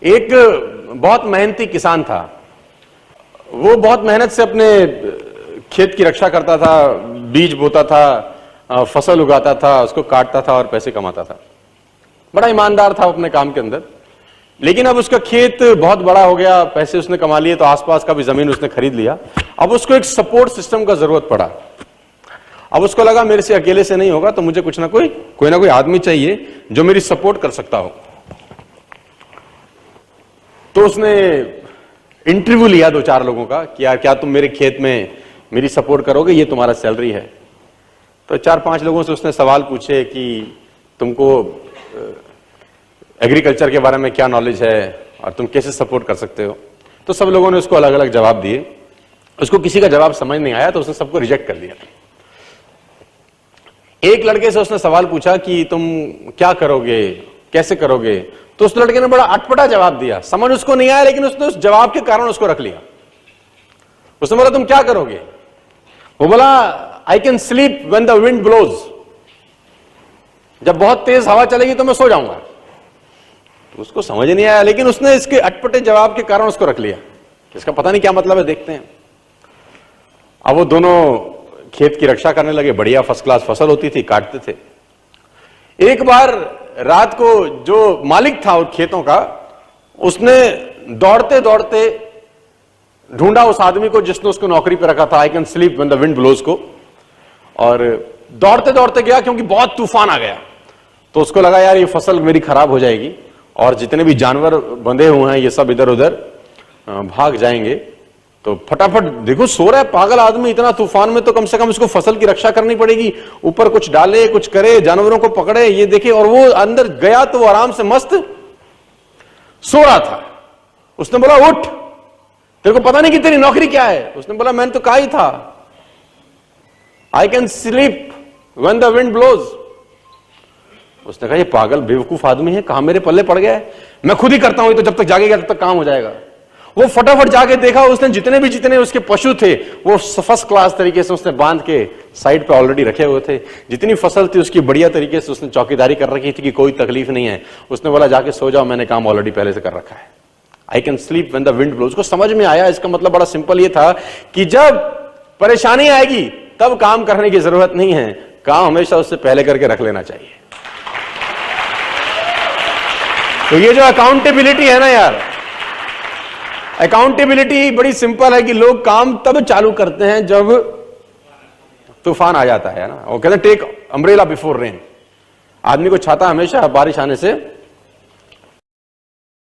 एक बहुत मेहनती किसान था। वो बहुत मेहनत से अपने खेत की रक्षा करता था, बीज बोता था, फसल उगाता था, उसको काटता था और पैसे कमाता था। बड़ा ईमानदार था अपने काम के अंदर। लेकिन अब उसका खेत बहुत बड़ा हो गया, पैसे उसने कमा लिए, तो आसपास का भी जमीन उसने खरीद लिया। अब उसको एक सपोर्ट सिस्टम का जरूरत पड़ा। अब उसको लगा मेरे से अकेले से नहीं होगा, तो मुझे कुछ ना कोई आदमी चाहिए जो मेरी सपोर्ट कर सकता हो। तो उसने इंटरव्यू लिया 2-4 लोगों का कि यार क्या तुम मेरे खेत में मेरी सपोर्ट करोगे, ये तुम्हारा सैलरी है। तो 4-5 लोगों से उसने सवाल पूछे कि तुमको एग्रीकल्चर के बारे में क्या नॉलेज है और तुम कैसे सपोर्ट कर सकते हो। तो सब लोगों ने उसको अलग अलग जवाब दिए। उसको किसी का जवाब समझ नहीं आया तो उसने सबको रिजेक्ट कर दिया। एक लड़के से उसने सवाल पूछा कि तुम क्या करोगे, कैसे करोगे। तो उस लड़के ने बड़ा अटपटा जवाब दिया, समझ उसको नहीं आया, लेकिन उसने उस जवाब के कारण उसको रख लिया। उसने बोला तुम क्या करोगे। वो बोला I can sleep when the wind blows, जब बहुत तेज हवा चलेगी तो मैं सो जाऊंगा। तो उसको समझ नहीं आया, लेकिन उसने इसके अटपटे जवाब के कारण उसको रख लिया। इसका पता नहीं क्या मतलब है, देखते हैं। अब वो दोनों खेत की रक्षा करने लगे, बढ़िया फर्स्ट क्लास फसल होती थी, काटते थे। एक बार रात को जो मालिक था उन खेतों का, उसने दौड़ते दौड़ते ढूंढा उस आदमी को जिसने उसको नौकरी पे रखा था, I can sleep when the wind blows को, और दौड़ते दौड़ते गया क्योंकि बहुत तूफान आ गया। तो उसको लगा यार ये फसल मेरी खराब हो जाएगी और जितने भी जानवर बंधे हुए हैं ये सब इधर उधर भाग जाएंगे। तो फटाफट, देखो सो रहा है पागल आदमी, इतना तूफान में तो कम से कम उसको फसल की रक्षा करनी पड़ेगी, ऊपर कुछ डाले, कुछ करे, जानवरों को पकड़े, ये देखे। और वो अंदर गया तो वो आराम से मस्त सो रहा था। उसने बोला उठ, तेरे को पता नहीं कि तेरी नौकरी क्या है। उसने बोला मैंने तो कहा ही था I can sleep when the wind blows. उसने कहा ये पागल बेवकूफ आदमी है, कहां मेरे पल्ले पड़ गया है, मैं खुद ही करता हूं, तो जब तक जागेगा तब तक काम हो जाएगा। वो फटाफट जाके देखा, उसने जितने उसके पशु थे वो फर्स्ट क्लास तरीके से उसने बांध के साइड पे ऑलरेडी रखे हुए थे। जितनी फसल थी उसकी बढ़िया तरीके से उसने चौकीदारी कर रखी थी कि कोई तकलीफ नहीं है। उसने बोला जाके सो जाओ, मैंने काम ऑलरेडी पहले से कर रखा है। I can sleep when the wind blows. उसको समझ में आया, इसका मतलब बड़ा सिंपल ये था कि जब परेशानी आएगी तब काम करने की जरूरत नहीं है, काम हमेशा उससे पहले करके रख लेना चाहिए। तो ये जो अकाउंटेबिलिटी है ना यार, अकाउंटेबिलिटी बड़ी सिंपल है कि लोग काम तब चालू करते हैं जब तूफान आ जाता है ना। वो कहते हैं टेक अम्ब्रेला बिफोर रेन। आदमी को छाता हमेशा बारिश आने से